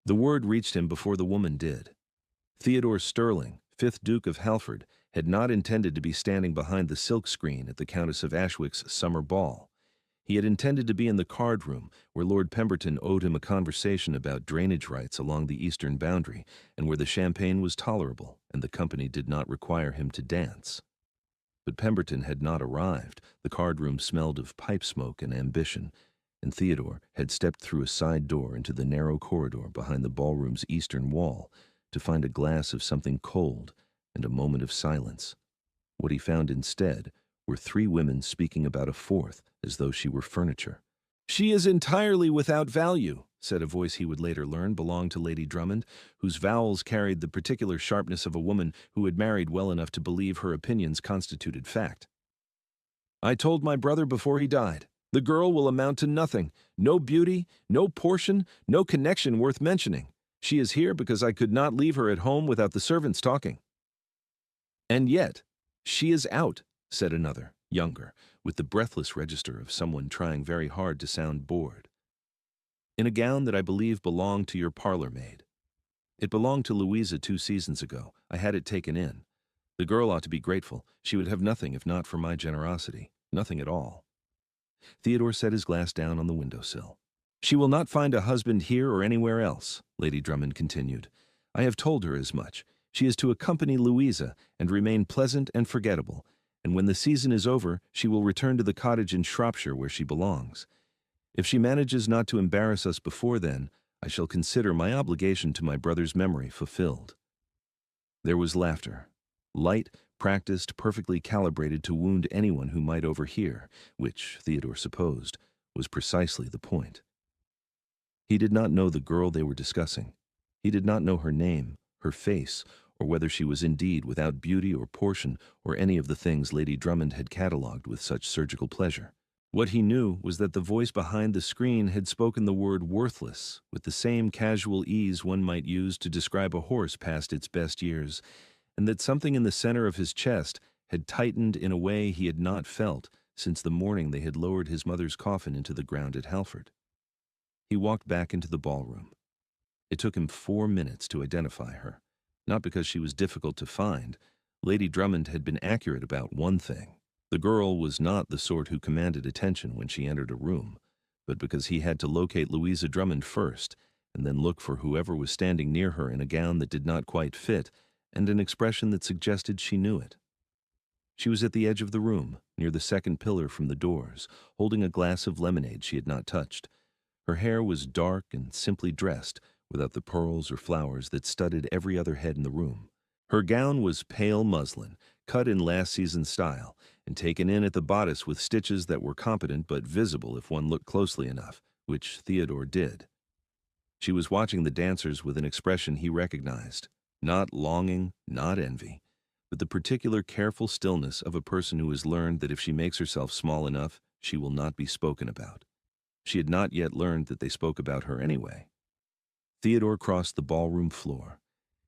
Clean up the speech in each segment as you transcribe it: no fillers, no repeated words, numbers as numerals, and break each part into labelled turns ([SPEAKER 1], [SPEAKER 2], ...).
[SPEAKER 1] The word reached him before the woman did. Theodore Sterling, 5th Duke of Halford, had not intended to be standing behind the silk screen at the Countess of Ashwick's summer ball. He had intended to be in the card room, where Lord Pemberton owed him a conversation about drainage rights along the eastern boundary, and where the champagne was tolerable, and the company did not require him to dance. But Pemberton had not arrived. The card room smelled of pipe smoke and ambition, and Theodore had stepped through a side door into the narrow corridor behind the ballroom's eastern wall to find a glass of something cold and a moment of silence. What he found instead were 3 women speaking about a 4th as though she were furniture. "She is entirely without value," said a voice he would later learn belonged to Lady Drummond, whose vowels carried the particular sharpness of a woman who had married well enough to believe her opinions constituted fact. "I told my brother before he died. The girl will amount to nothing. No beauty, no portion, no connection worth mentioning. She is here because I could not leave her at home without the servants talking." "And yet, she is out," said another, younger, with the breathless register of someone trying very hard to sound bored. "In a gown that I believe belonged to your parlor maid. It belonged to Louisa 2 seasons ago. I had it taken in. The girl ought to be grateful. She would have nothing if not for my generosity. Nothing at all." Theodore set his glass down on the windowsill. "She will not find a husband here or anywhere else," Lady Drummond continued. "I have told her as much. She is to accompany Louisa and remain pleasant and forgettable, and when the season is over, she will return to the cottage in Shropshire where she belongs. If she manages not to embarrass us before then, I shall consider my obligation to my brother's memory fulfilled." There was laughter. Light, practiced, perfectly calibrated to wound anyone who might overhear, which, Theodore supposed, was precisely the point. He did not know the girl they were discussing. He did not know her name, her face, or whether she was indeed without beauty or portion or any of the things Lady Drummond had catalogued with such surgical pleasure. What he knew was that the voice behind the screen had spoken the word worthless with the same casual ease one might use to describe a horse past its best years, and that something in the center of his chest had tightened in a way he had not felt since the morning they had lowered his mother's coffin into the ground at Halford. He walked back into the ballroom. It took him 4 minutes to identify her, not because she was difficult to find. Lady Drummond had been accurate about one thing. The girl was not the sort who commanded attention when she entered a room, but because he had to locate Louisa Drummond first, and then look for whoever was standing near her in a gown that did not quite fit, and an expression that suggested she knew it. She was at the edge of the room, near the second pillar from the doors, holding a glass of lemonade she had not touched. Her hair was dark and simply dressed, without the pearls or flowers that studded every other head in the room. Her gown was pale muslin, cut in last season's style, and taken in at the bodice with stitches that were competent but visible if one looked closely enough, which Theodore did. She was watching the dancers with an expression he recognized, not longing, not envy, but the particular careful stillness of a person who has learned that if she makes herself small enough, she will not be spoken about. She had not yet learned that they spoke about her anyway. Theodore crossed the ballroom floor.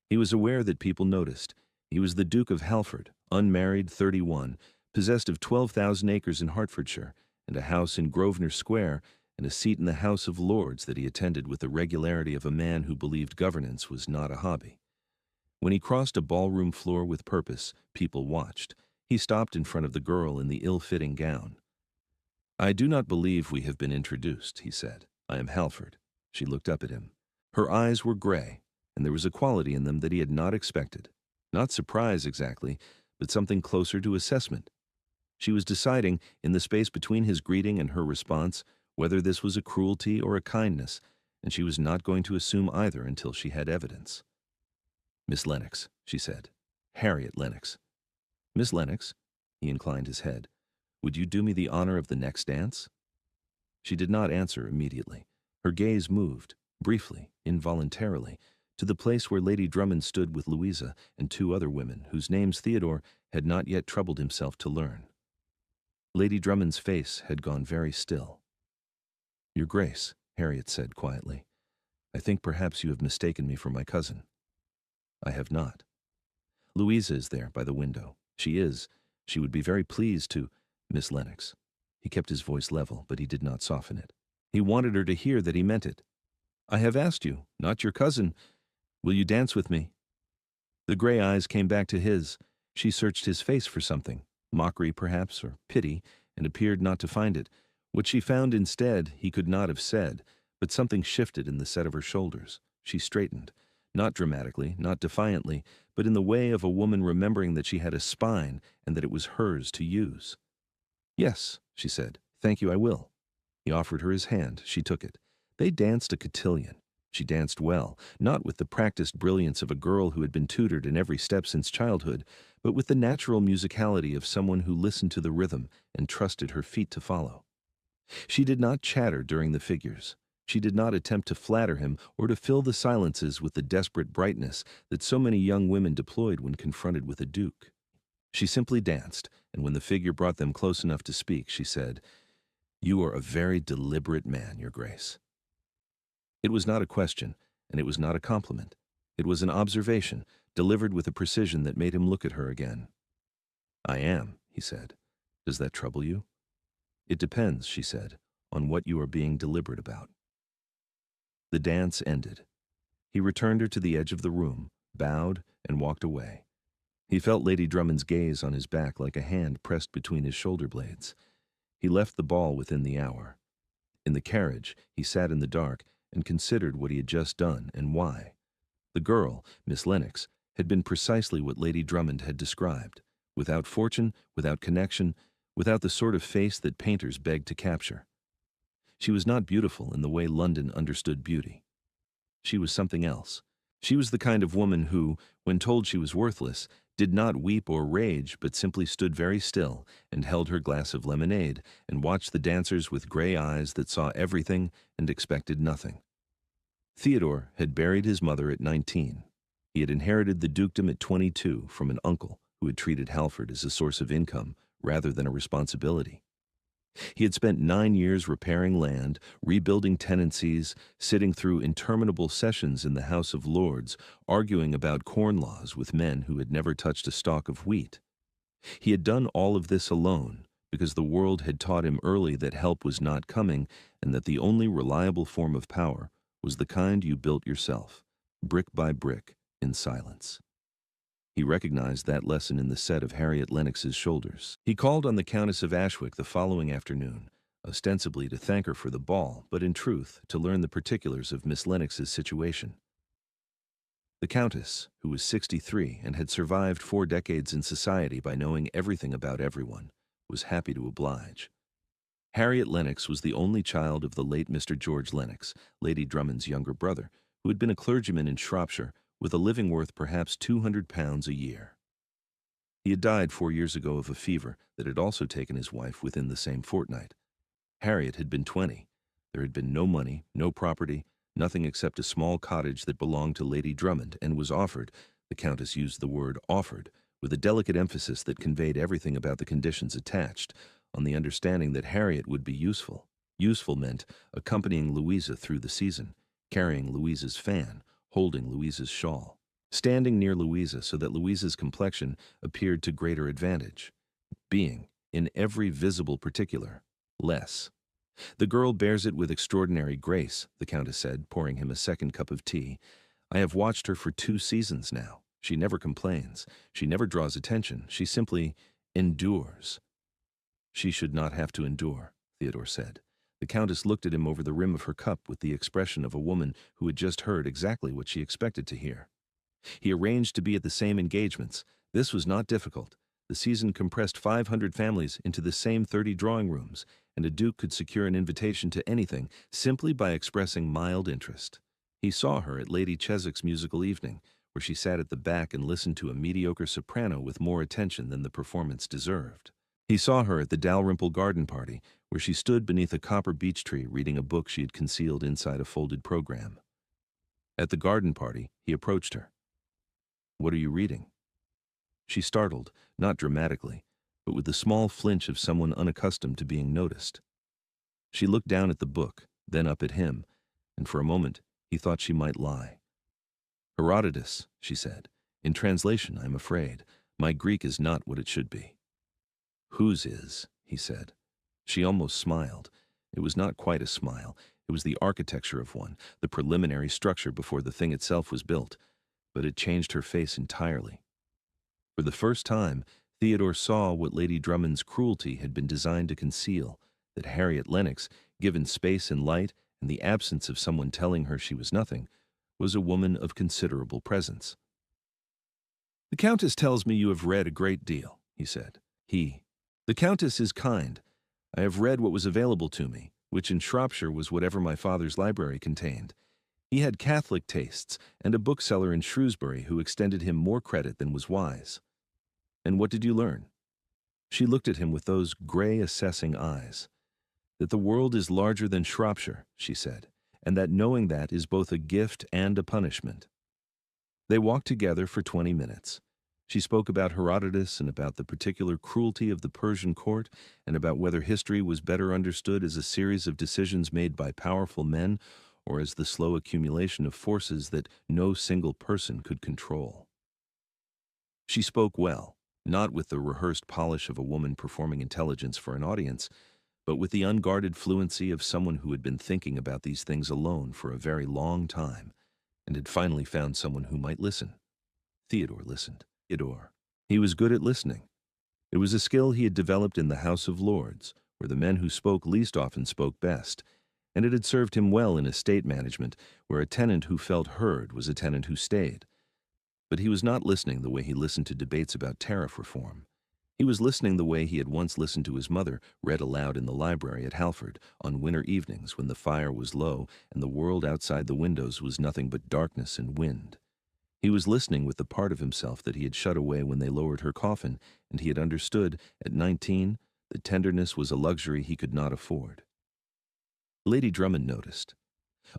[SPEAKER 1] He was aware that people noticed. He was the Duke of Halford, unmarried, 31, possessed of 12,000 acres in Hertfordshire, and a house in Grosvenor Square, and a seat in the House of Lords that he attended with the regularity of a man who believed governance was not a hobby. When he crossed a ballroom floor with purpose, people watched. He stopped in front of the girl in the ill-fitting gown. "I do not believe we have been introduced," he said. "I am Halford." She looked up at him. Her eyes were gray, and there was a quality in them that he had not expected. Not surprise exactly, but something closer to assessment. She was deciding, in the space between his greeting and her response, whether this was a cruelty or a kindness, and she was not going to assume either until she had evidence. "Miss Lennox," she said. "Harriet Lennox." "Miss Lennox," he inclined his head, "would you do me the honor of the next dance?" She did not answer immediately. Her gaze moved, briefly, involuntarily, to the place where Lady Drummond stood with Louisa and 2 other women whose names Theodore had not yet troubled himself to learn. Lady Drummond's face had gone very still. "Your Grace," Harriet said quietly, "I think perhaps you have mistaken me for my cousin." "I have not." "Louisa is there by the window. She would be very pleased to—" "Miss Lennox." He kept his voice level, but he did not soften it. He wanted her to hear that he meant it. I have asked you, not your cousin. Will you dance with me? The gray eyes came back to his. She searched his face for something, mockery perhaps, or pity, and appeared not to find it. What she found instead he could not have said, but something shifted in the set of her shoulders. She straightened, not dramatically, not defiantly, but in the way of a woman remembering that she had a spine and that it was hers to use. Yes, she said. Thank you, I will. He offered her his hand. She took it. They danced a cotillion. She danced well, not with the practiced brilliance of a girl who had been tutored in every step since childhood, but with the natural musicality of someone who listened to the rhythm and trusted her feet to follow. She did not chatter during the figures. She did not attempt to flatter him or to fill the silences with the desperate brightness that so many young women deployed when confronted with a duke. She simply danced, and when the figure brought them close enough to speak, she said, "You are a very deliberate man, Your Grace." It was not a question, and it was not a compliment. It was an observation, delivered with a precision that made him look at her again. "I am," he said. "Does that trouble you?" "It depends," she said, "on what you are being deliberate about." The dance ended. He returned her to the edge of the room, bowed, and walked away. He felt Lady Drummond's gaze on his back like a hand pressed between his shoulder blades. He left the ball within the hour. In the carriage, he sat in the dark and considered what he had just done and why. The girl, Miss Lennox, had been precisely what Lady Drummond had described, without fortune, without connection, without the sort of face that painters beg to capture. She was not beautiful in the way London understood beauty. She was something else. She was the kind of woman who, when told she was worthless, did not weep or rage, but simply stood very still and held her glass of lemonade and watched the dancers with gray eyes that saw everything and expected nothing. Theodore had buried his mother at 19. He had inherited the dukedom at 22 from an uncle who had treated Halford as a source of income rather than a responsibility. He had spent 9 years repairing land, rebuilding tenancies, sitting through interminable sessions in the House of Lords, arguing about corn laws with men who had never touched a stalk of wheat. He had done all of this alone because the world had taught him early that help was not coming and that the only reliable form of power was the kind you built yourself, brick by brick, in silence. He recognized that lesson in the set of Harriet Lennox's shoulders. He called on the Countess of Ashwick the following afternoon, ostensibly to thank her for the ball, but in truth to learn the particulars of Miss Lennox's situation. The Countess, who was 63 and had survived 4 decades in society by knowing everything about everyone, was happy to oblige. Harriet Lennox was the only child of the late Mr. George Lennox, Lady Drummond's younger brother, who had been a clergyman in Shropshire with a living worth perhaps £200 a year. He had died 4 years ago of a fever that had also taken his wife within the same fortnight. Harriet had been 20. There had been no money, no property, nothing except a small cottage that belonged to Lady Drummond and was offered, the Countess used the word offered, with a delicate emphasis that conveyed everything about the conditions attached, on the understanding that Harriet would be useful. Useful meant accompanying Louisa through the season, carrying Louisa's fan, holding Louisa's shawl, standing near Louisa so that Louisa's complexion appeared to greater advantage, being, in every visible particular, less. "The girl bears it with extraordinary grace," the Countess said, pouring him a second cup of tea. "I have watched her for 2 seasons now. She never complains. She never draws attention. She simply endures." "She should not have to endure," Theodore said. The Countess looked at him over the rim of her cup with the expression of a woman who had just heard exactly what she expected to hear. He arranged to be at the same engagements. This was not difficult. The season compressed 500 families into the same 30 drawing rooms, and a duke could secure an invitation to anything simply by expressing mild interest. He saw her at Lady Chiswick's musical evening, where she sat at the back and listened to a mediocre soprano with more attention than the performance deserved. He saw her at the Dalrymple garden party, where she stood beneath a copper beech tree reading a book she had concealed inside a folded program. At the garden party, he approached her. "What are you reading?" She startled, not dramatically, but with the small flinch of someone unaccustomed to being noticed. She looked down at the book, then up at him, and for a moment he thought she might lie. "Herodotus," she said. "In translation, I'm afraid. My Greek is not what it should be." "Whose is?" he said. She almost smiled. It was not quite a smile. It was the architecture of one, the preliminary structure before the thing itself was built, but it changed her face entirely. For the first time, Theodore saw what Lady Drummond's cruelty had been designed to conceal, that Harriet Lennox, given space and light and the absence of someone telling her she was nothing, was a woman of considerable presence. "The Countess tells me you have read a great deal," he said. "The Countess is kind. I have read what was available to me, which in Shropshire was whatever my father's library contained. He had Catholic tastes, and a bookseller in Shrewsbury who extended him more credit than was wise." "And what did you learn?" She looked at him with those gray, assessing eyes. "That the world is larger than Shropshire," she said, "and that knowing that is both a gift and a punishment." They walked together for 20 minutes. She spoke about Herodotus and about the particular cruelty of the Persian court and about whether history was better understood as a series of decisions made by powerful men or as the slow accumulation of forces that no single person could control. She spoke well, not with the rehearsed polish of a woman performing intelligence for an audience, but with the unguarded fluency of someone who had been thinking about these things alone for a very long time and had finally found someone who might listen. Theodore listened. He was good at listening. It was a skill he had developed in the House of Lords, where the men who spoke least often spoke best, and it had served him well in estate management, where a tenant who felt heard was a tenant who stayed. But he was not listening the way he listened to debates about tariff reform. He was listening the way he had once listened to his mother read aloud in the library at Halford on winter evenings when the fire was low and the world outside the windows was nothing but darkness and wind. He was listening with the part of himself that he had shut away when they lowered her coffin, and he had understood, at 19, that tenderness was a luxury he could not afford. Lady Drummond noticed.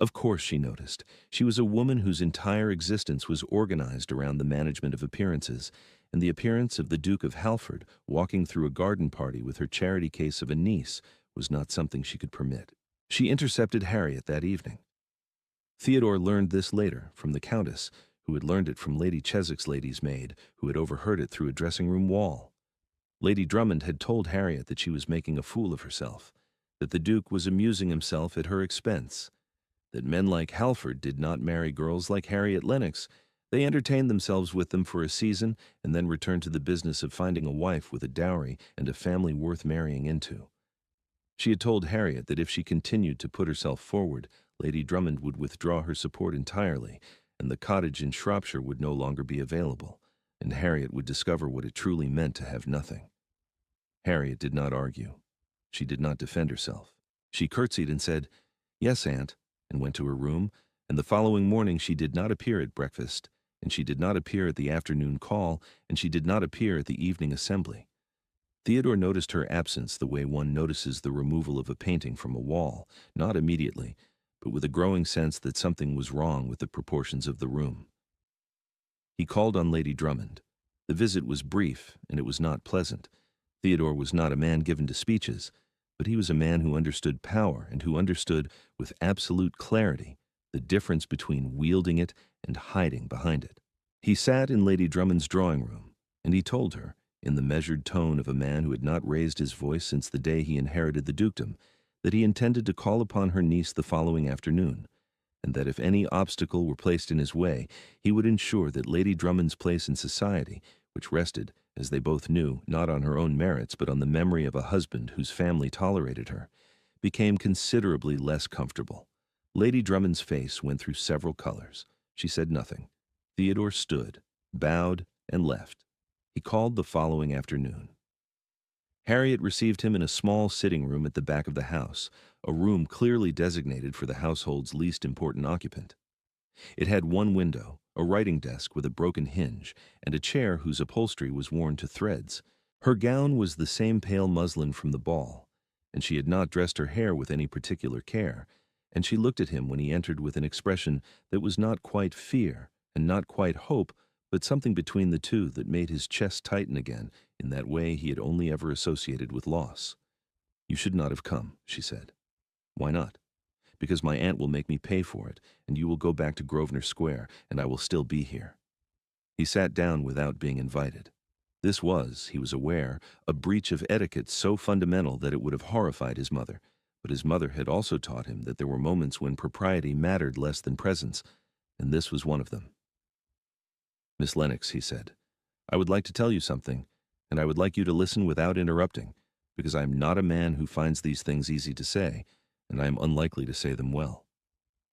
[SPEAKER 1] Of course she noticed. She was a woman whose entire existence was organized around the management of appearances, and the appearance of the Duke of Halford walking through a garden party with her charity case of a niece was not something she could permit. She intercepted Harriet that evening. Theodore learned this later from the Countess, who had learned it from Lady Chiswick's lady's maid, who had overheard it through a dressing-room wall. Lady Drummond had told Harriet that she was making a fool of herself, that the Duke was amusing himself at her expense, that men like Halford did not marry girls like Harriet Lennox. They entertained themselves with them for a season and then returned to the business of finding a wife with a dowry and a family worth marrying into. She had told Harriet that if she continued to put herself forward, Lady Drummond would withdraw her support entirely, and the cottage in Shropshire would no longer be available, and Harriet would discover what it truly meant to have nothing. Harriet did not argue. She did not defend herself. She curtsied and said, "Yes, Aunt," and went to her room, and the following morning she did not appear at breakfast, and she did not appear at the afternoon call, and she did not appear at the evening assembly. Theodore noticed her absence the way one notices the removal of a painting from a wall, not immediately, but with a growing sense that something was wrong with the proportions of the room. He called on Lady Drummond. The visit was brief, and it was not pleasant. Theodore was not a man given to speeches, but he was a man who understood power and who understood, with absolute clarity, the difference between wielding it and hiding behind it. He sat in Lady Drummond's drawing room, and he told her, in the measured tone of a man who had not raised his voice since the day he inherited the dukedom, that he intended to call upon her niece the following afternoon, and that if any obstacle were placed in his way, he would ensure that Lady Drummond's place in society, which rested, as they both knew, not on her own merits but on the memory of a husband whose family tolerated her, became considerably less comfortable. Lady Drummond's face went through several colors. She said nothing. Theodore stood, bowed, and left. He called the following afternoon. Harriet received him in a small sitting room at the back of the house, a room clearly designated for the household's least important occupant. It had one window, a writing desk with a broken hinge, and a chair whose upholstery was worn to threads. Her gown was the same pale muslin from the ball, and she had not dressed her hair with any particular care, and she looked at him when he entered with an expression that was not quite fear and not quite hope, but something between the two that made his chest tighten again in that way he had only ever associated with loss. "You should not have come," she said. "Why not?" "Because my aunt will make me pay for it, and you will go back to Grosvenor Square, and I will still be here." He sat down without being invited. This was, he was aware, a breach of etiquette so fundamental that it would have horrified his mother, But his mother had also taught him that there were moments when propriety mattered less than presence, and this was one of them. "Miss Lennox," he said, "I would like to tell you something, and I would like you to listen without interrupting, because I am not a man who finds these things easy to say, and I am unlikely to say them well."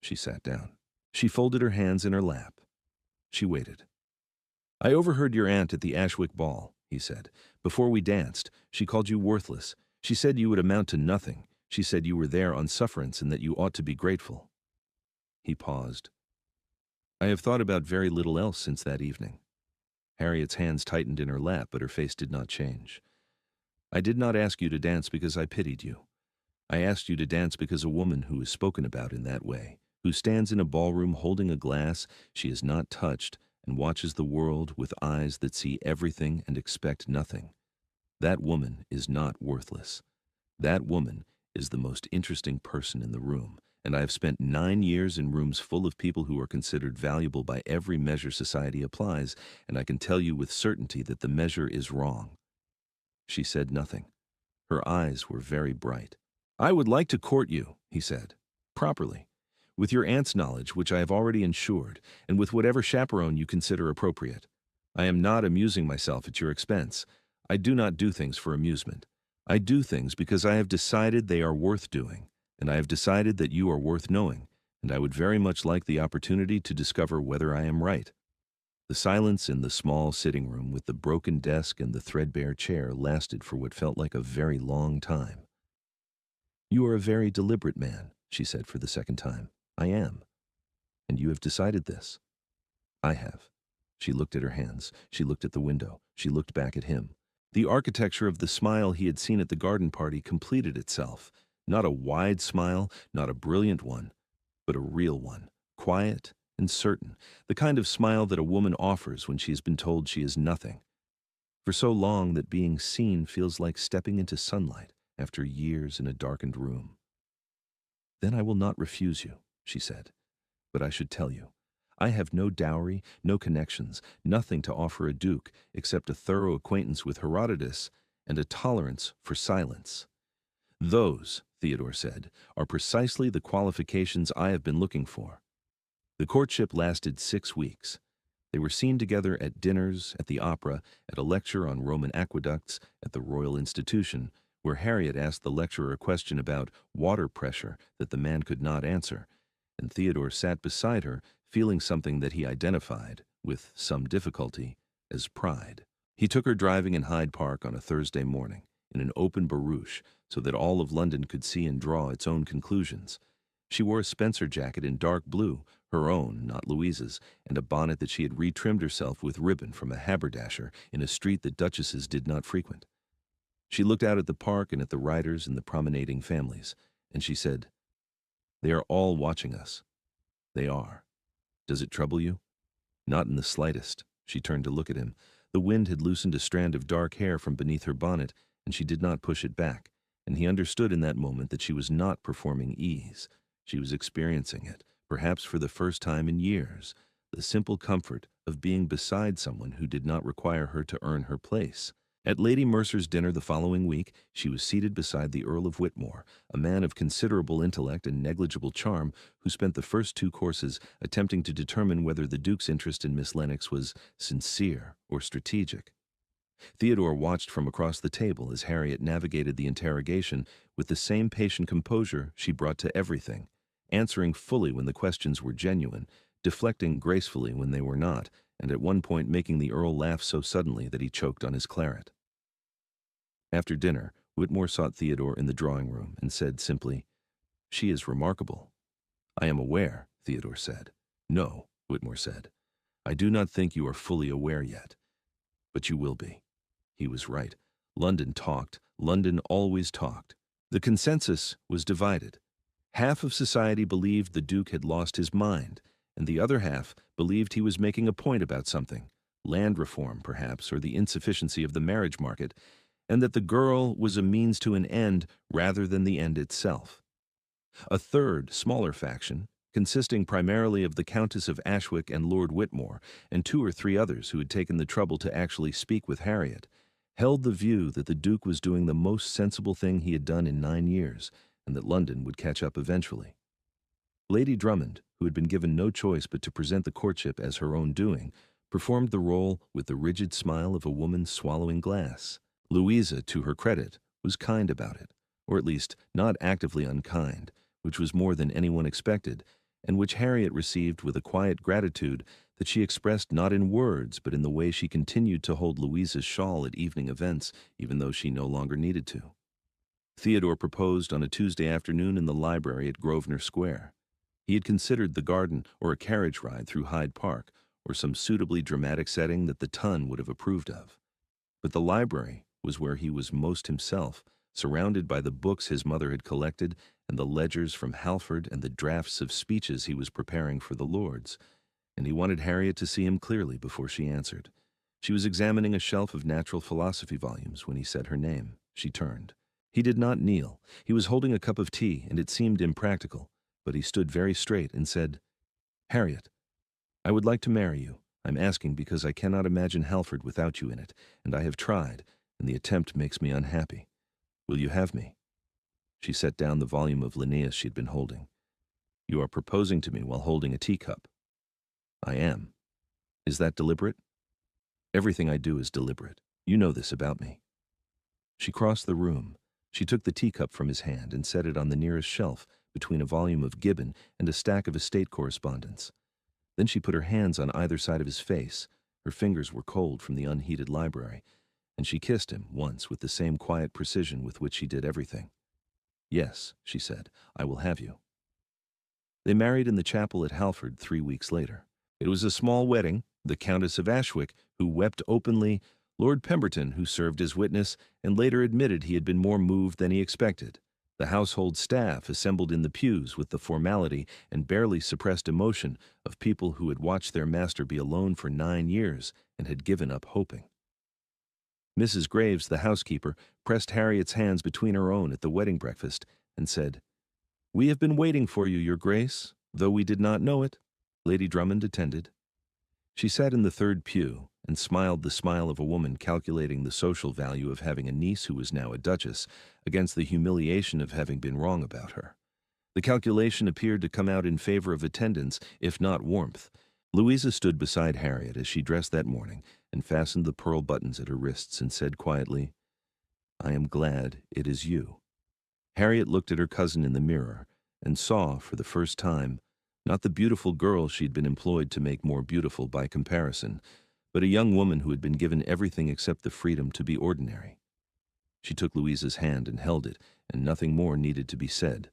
[SPEAKER 1] She sat down. She folded her hands in her lap. She waited. "I overheard your aunt at the Ashwick ball," he said. "Before we danced, she called you worthless. She said you would amount to nothing. She said you were there on sufferance and that you ought to be grateful." He paused. "I have thought about very little else since that evening." Harriet's hands tightened in her lap, but her face did not change. "I did not ask you to dance because I pitied you. I asked you to dance because a woman who is spoken about in that way, who stands in a ballroom holding a glass she has not touched and watches the world with eyes that see everything and expect nothing, that woman is not worthless. That woman is the most interesting person in the room, and I have spent 9 years in rooms full of people who are considered valuable by every measure society applies, and I can tell you with certainty that the measure is wrong." She said nothing. Her eyes were very bright. "I would like to court you," he said, "properly, with your aunt's knowledge, which I have already ensured, and with whatever chaperone you consider appropriate. I am not amusing myself at your expense. I do not do things for amusement. I do things because I have decided they are worth doing, and I have decided that you are worth knowing, and I would very much like the opportunity to discover whether I am right." The silence in the small sitting room with the broken desk and the threadbare chair lasted for what felt like a very long time. "You are a very deliberate man," she said for the second time. "I am. And you have decided this." "I have." She looked at her hands. She looked at the window. She looked back at him. The architecture of the smile he had seen at the garden party completed itself. Not a wide smile, not a brilliant one, but a real one, quiet and certain, the kind of smile that a woman offers when she has been told she is nothing. For so long that being seen feels like stepping into sunlight after years in a darkened room. "Then I will not refuse you," she said, "but I should tell you. I have no dowry, no connections, nothing to offer a duke except a thorough acquaintance with Herodotus and a tolerance for silence." "Those," Theodore said, "are precisely the qualifications I have been looking for." The courtship lasted 6 weeks. They were seen together at dinners, at the opera, at a lecture on Roman aqueducts, at the Royal Institution, where Harriet asked the lecturer a question about water pressure that the man could not answer, and Theodore sat beside her, feeling something that he identified, with some difficulty, as pride. He took her driving in Hyde Park on a Thursday morning, in an open barouche, so that all of London could see and draw its own conclusions. She wore a Spencer jacket in dark blue, her own, not Louise's, and a bonnet that she had retrimmed herself with ribbon from a haberdasher in a street that duchesses did not frequent. She looked out at the park and at the riders and the promenading families, and she said, "They are all watching us. They are. Does it trouble you?" "Not in the slightest." She turned to look at him. The wind had loosened a strand of dark hair from beneath her bonnet, and she did not push it back, and he understood in that moment that she was not performing ease. She was experiencing it, perhaps for the first time in years, the simple comfort of being beside someone who did not require her to earn her place. At Lady Mercer's dinner the following week, she was seated beside the Earl of Whitmore, a man of considerable intellect and negligible charm, who spent the first 2 courses attempting to determine whether the Duke's interest in Miss Lennox was sincere or strategic. Theodore watched from across the table as Harriet navigated the interrogation with the same patient composure she brought to everything, answering fully when the questions were genuine, deflecting gracefully when they were not, and at one point making the Earl laugh so suddenly that he choked on his claret. After dinner, Whitmore sought Theodore in the drawing room and said simply, "She is remarkable." "I am aware," Theodore said. "No," Whitmore said. "I do not think you are fully aware yet. But you will be." He was right. London talked. London always talked. The consensus was divided. Half of society believed the Duke had lost his mind, and the other half believed he was making a point about something, land reform perhaps, or the insufficiency of the marriage market, and that the girl was a means to an end rather than the end itself. A third, smaller faction, consisting primarily of the Countess of Ashwick and Lord Whitmore, and 2 or 3 others who had taken the trouble to actually speak with Harriet, held the view that the Duke was doing the most sensible thing he had done in 9 years, and that London would catch up eventually. Lady Drummond, who had been given no choice but to present the courtship as her own doing, performed the role with the rigid smile of a woman swallowing glass. Louisa, to her credit, was kind about it, or at least not actively unkind, which was more than anyone expected, and which Harriet received with a quiet gratitude that she expressed not in words but in the way she continued to hold Louisa's shawl at evening events, even though she no longer needed to. Theodore proposed on a Tuesday afternoon in the library at Grosvenor Square. He had considered the garden or a carriage ride through Hyde Park, or some suitably dramatic setting that the Ton would have approved of. But the library was where he was most himself, surrounded by the books his mother had collected and the ledgers from Halford and the drafts of speeches he was preparing for the Lords, and he wanted Harriet to see him clearly before she answered. She was examining a shelf of natural philosophy volumes when he said her name. She turned. He did not kneel. He was holding a cup of tea, and it seemed impractical, but he stood very straight and said, "Harriet, I would like to marry you. I'm asking because I cannot imagine Halford without you in it, and I have tried, and the attempt makes me unhappy. Will you have me?" She set down the volume of Linnaeus she'd been holding. "You are proposing to me while holding a teacup." "I am. Is that deliberate?" "Everything I do is deliberate. You know this about me." She crossed the room. She took the teacup from his hand and set it on the nearest shelf between a volume of Gibbon and a stack of estate correspondence. Then she put her hands on either side of his face. Her fingers were cold from the unheated library, and she kissed him once with the same quiet precision with which she did everything. "Yes," she said, "I will have you." They married in the chapel at Halford 3 weeks later. It was a small wedding, the Countess of Ashwick, who wept openly, Lord Pemberton, who served as witness, and later admitted he had been more moved than he expected. The household staff assembled in the pews with the formality and barely suppressed emotion of people who had watched their master be alone for 9 years and had given up hoping. Mrs. Graves, the housekeeper, pressed Harriet's hands between her own at the wedding breakfast and said, "We have been waiting for you, Your Grace, though we did not know it." Lady Drummond attended. She sat in the third pew and smiled the smile of a woman calculating the social value of having a niece who was now a duchess against the humiliation of having been wrong about her. The calculation appeared to come out in favor of attendance, if not warmth. Louisa stood beside Harriet as she dressed that morning and fastened the pearl buttons at her wrists and said quietly, "I am glad it is you." Harriet looked at her cousin in the mirror and saw, for the first time, not the beautiful girl she'd been employed to make more beautiful by comparison, but a young woman who had been given everything except the freedom to be ordinary. She took Louisa's hand and held it, and nothing more needed to be said.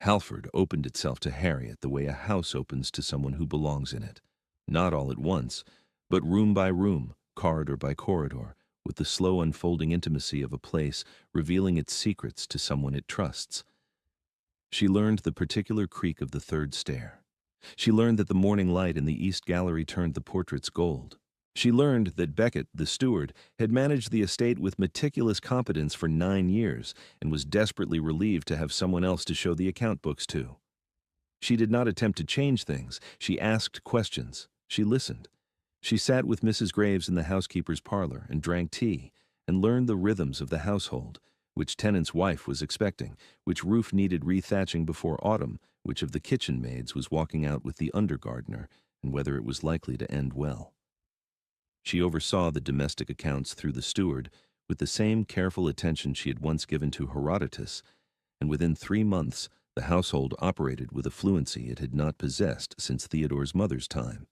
[SPEAKER 1] Halford opened itself to Harriet the way a house opens to someone who belongs in it, not all at once, but room by room, corridor by corridor, with the slow unfolding intimacy of a place revealing its secrets to someone it trusts. She learned the particular creak of the third stair. She learned that the morning light in the east gallery turned the portraits gold. She learned that Becket, the steward, had managed the estate with meticulous competence for 9 years and was desperately relieved to have someone else to show the account books to. She did not attempt to change things. She asked questions. She listened. She sat with Mrs. Graves in the housekeeper's parlor and drank tea and learned the rhythms of the household, which tenant's wife was expecting, which roof needed rethatching before autumn, which of the kitchen maids was walking out with the under-gardener, and whether it was likely to end well. She oversaw the domestic accounts through the steward with the same careful attention she had once given to Herodotus, and within 3 months the household operated with a fluency it had not possessed since Theodore's mother's time.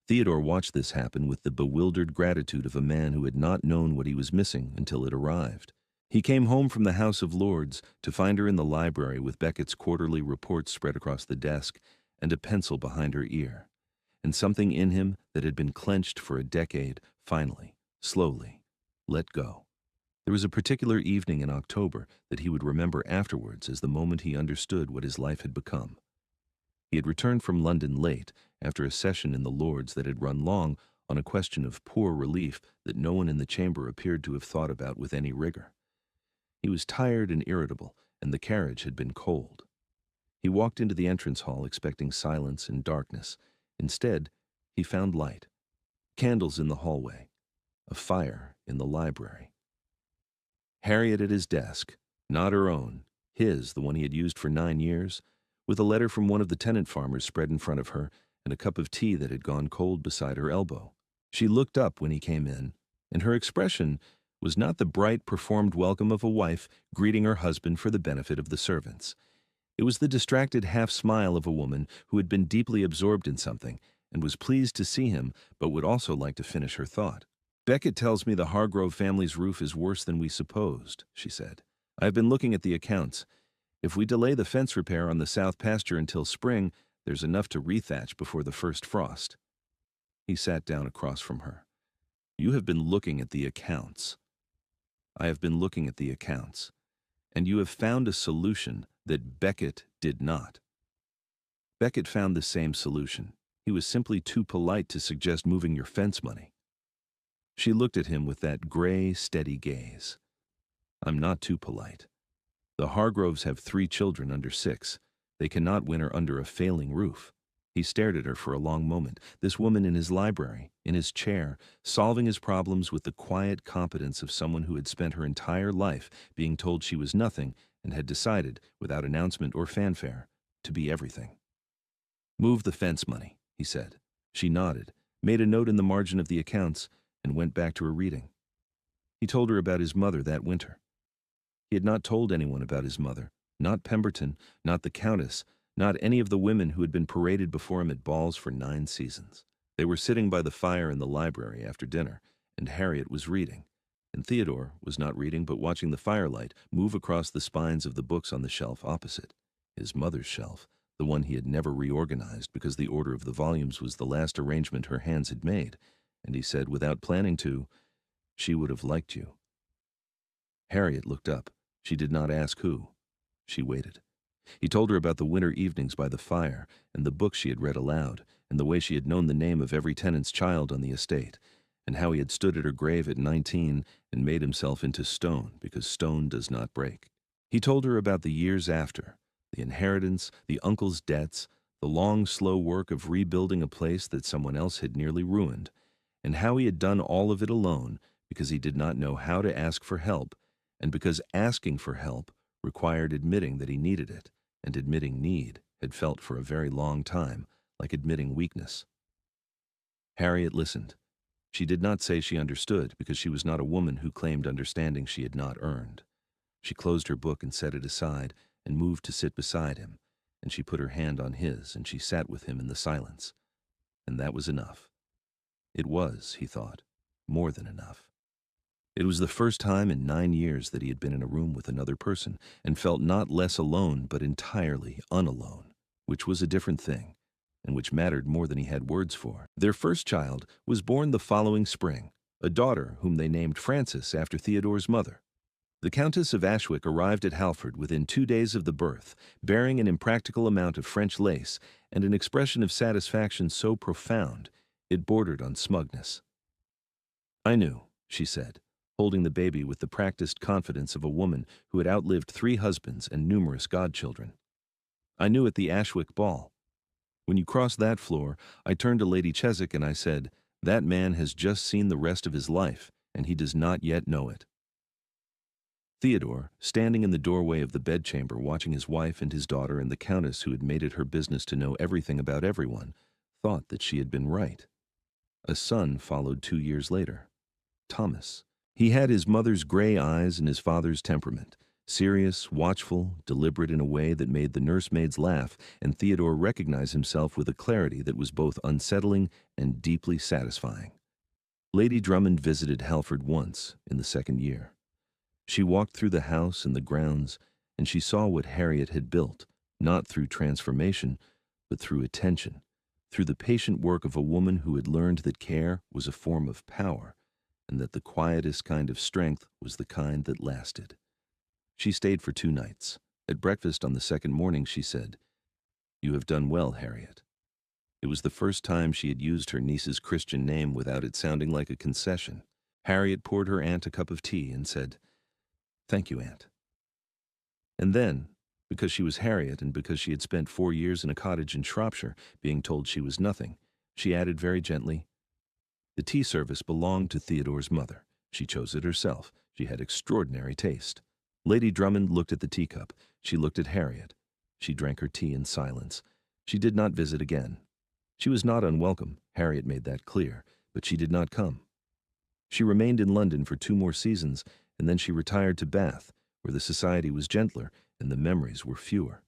[SPEAKER 1] Theodore watched this happen with the bewildered gratitude of a man who had not known what he was missing until it arrived. He came home from the House of Lords to find her in the library with Becket's quarterly report spread across the desk and a pencil behind her ear, and something in him that had been clenched for a decade finally, slowly, let go. There was a particular evening in October that he would remember afterwards as the moment he understood what his life had become. He had returned from London late, after a session in the Lords that had run long on a question of poor relief that no one in the chamber appeared to have thought about with any rigor. He was tired and irritable, and the carriage had been cold. He walked into the entrance hall expecting silence and darkness. Instead, he found light, candles in the hallway, a fire in the library. Harriet at his desk, not her own, his, the one he had used for 9 years, with a letter from one of the tenant farmers spread in front of her and a cup of tea that had gone cold beside her elbow. She looked up when he came in, and her expression was not the bright, performed welcome of a wife greeting her husband for the benefit of the servants. It was the distracted half-smile of a woman who had been deeply absorbed in something and was pleased to see him but would also like to finish her thought. "Beckett tells me the Hargrove family's roof is worse than we supposed," she said. "I have been looking at the accounts. If we delay the fence repair on the south pasture until spring, there's enough to rethatch before the first frost." He sat down across from her. "You have been looking at the accounts." "I have been looking at the accounts. And you have found a solution that Beckett did not." "Beckett found the same solution. He was simply too polite to suggest moving your fence money." She looked at him with that gray, steady gaze. "I'm not too polite. The Hargroves have 3 children under 6. They cannot winter under a failing roof." He stared at her for a long moment, this woman in his library, in his chair, solving his problems with the quiet competence of someone who had spent her entire life being told she was nothing and had decided, without announcement or fanfare, to be everything. "Move the fence money," he said. She nodded, made a note in the margin of the accounts, and went back to her reading. He told her about his mother that winter. He had not told anyone about his mother, not Pemberton, not the Countess, not any of the women who had been paraded before him at balls for 9 seasons. They were sitting by the fire in the library after dinner, and Harriet was reading, and Theodore was not reading but watching the firelight move across the spines of the books on the shelf opposite, his mother's shelf, the one he had never reorganized because the order of the volumes was the last arrangement her hands had made, and he said, without planning to, "She would have liked you." Harriet looked up. She did not ask who. She waited. He told her about the winter evenings by the fire, and the books she had read aloud, and the way she had known the name of every tenant's child on the estate, and how he had stood at her grave at 19 and made himself into stone, because stone does not break. He told her about the years after, the inheritance, the uncle's debts, the long, slow work of rebuilding a place that someone else had nearly ruined, and how he had done all of it alone because he did not know how to ask for help, and because asking for help required admitting that he needed it, and admitting need had felt for a very long time like admitting weakness. Harriet listened. She did not say she understood, because she was not a woman who claimed understanding she had not earned. She closed her book and set it aside and moved to sit beside him, and she put her hand on his, and she sat with him in the silence. And that was enough. It was, he thought, more than enough. It was the first time in 9 years that he had been in a room with another person and felt not less alone but entirely unalone, which was a different thing, and which mattered more than he had words for. Their first child was born the following spring, a daughter whom they named Frances after Theodore's mother. The Countess of Ashwick arrived at Halford within 2 days of the birth, bearing an impractical amount of French lace and an expression of satisfaction so profound it bordered on smugness. "I knew," she said, holding the baby with the practiced confidence of a woman who had outlived 3 husbands and numerous godchildren. "I knew at the Ashwick ball. When you crossed that floor, I turned to Lady Cheswick and I said, 'That man has just seen the rest of his life, and he does not yet know it.'" Theodore, standing in the doorway of the bedchamber watching his wife and his daughter and the Countess, who had made it her business to know everything about everyone, thought that she had been right. A son followed 2 years later. Thomas. He had his mother's gray eyes and his father's temperament, serious, watchful, deliberate in a way that made the nursemaids laugh, and Theodore recognized himself with a clarity that was both unsettling and deeply satisfying. Lady Drummond visited Halford once in the 2nd year. She walked through the house and the grounds, and she saw what Harriet had built, not through transformation, but through attention, through the patient work of a woman who had learned that care was a form of power, and that the quietest kind of strength was the kind that lasted. She stayed for 2 nights. At breakfast on the 2nd morning she said, "You have done well, Harriet." It was the first time she had used her niece's Christian name without it sounding like a concession. Harriet poured her aunt a cup of tea and said, "Thank you, Aunt." And then, because she was Harriet and because she had spent 4 years in a cottage in Shropshire being told she was nothing, she added very gently, "The tea service belonged to Theodore's mother. She chose it herself. She had extraordinary taste." Lady Drummond looked at the teacup. She looked at Harriet. She drank her tea in silence. She did not visit again. She was not unwelcome, Harriet made that clear, but she did not come. She remained in London for 2 more seasons, and then she retired to Bath, where the society was gentler and the memories were fewer.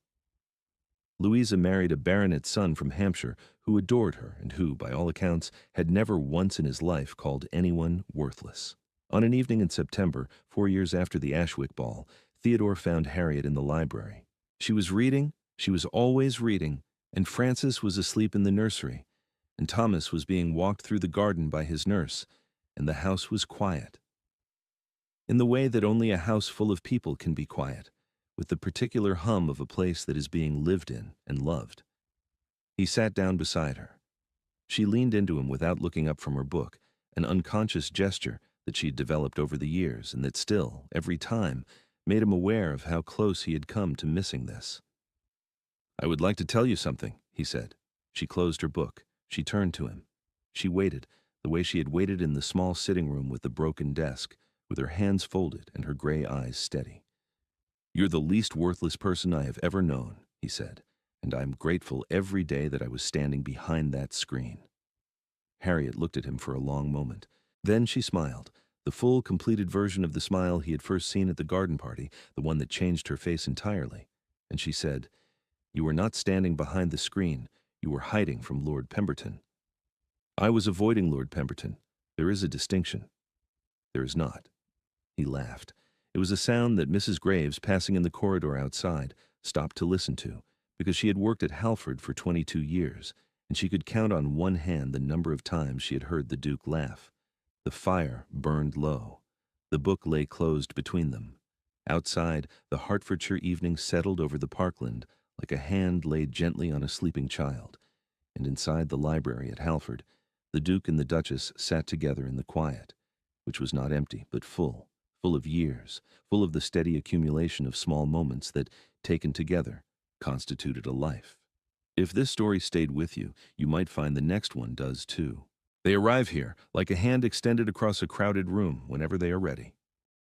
[SPEAKER 1] Louisa married a baronet's son from Hampshire who adored her and who, by all accounts, had never once in his life called anyone worthless. On an evening in September, 4 years after the Ashwick ball, Theodore found Harriet in the library. She was reading, she was always reading, and Francis was asleep in the nursery, and Thomas was being walked through the garden by his nurse, and the house was quiet. In the way that only a house full of people can be quiet, with the particular hum of a place that is being lived in and loved. He sat down beside her. She leaned into him without looking up from her book, an unconscious gesture that she had developed over the years and that still, every time, made him aware of how close he had come to missing this. "I would like to tell you something," he said. She closed her book. She turned to him. She waited, the way she had waited in the small sitting room with the broken desk, with her hands folded and her gray eyes steady. "You're the least worthless person I have ever known," he said, "and I'm grateful every day that I was standing behind that screen." Harriet looked at him for a long moment. Then she smiled, the full, completed version of the smile he had first seen at the garden party, the one that changed her face entirely, and she said, "You were not standing behind the screen. You were hiding from Lord Pemberton." "I was avoiding Lord Pemberton. There is a distinction." "There is not." He laughed. It was a sound that Mrs. Graves, passing in the corridor outside, stopped to listen to, because she had worked at Halford for 22 years, and she could count on one hand the number of times she had heard the Duke laugh. The fire burned low. The book lay closed between them. Outside, the Hertfordshire evening settled over the parkland like a hand laid gently on a sleeping child, and inside the library at Halford, the Duke and the Duchess sat together in the quiet, which was not empty but full of years, full of the steady accumulation of small moments that, taken together, constituted a life. If this story stayed with you, you might find the next one does too. They arrive here, like a hand extended across a crowded room, whenever they are ready.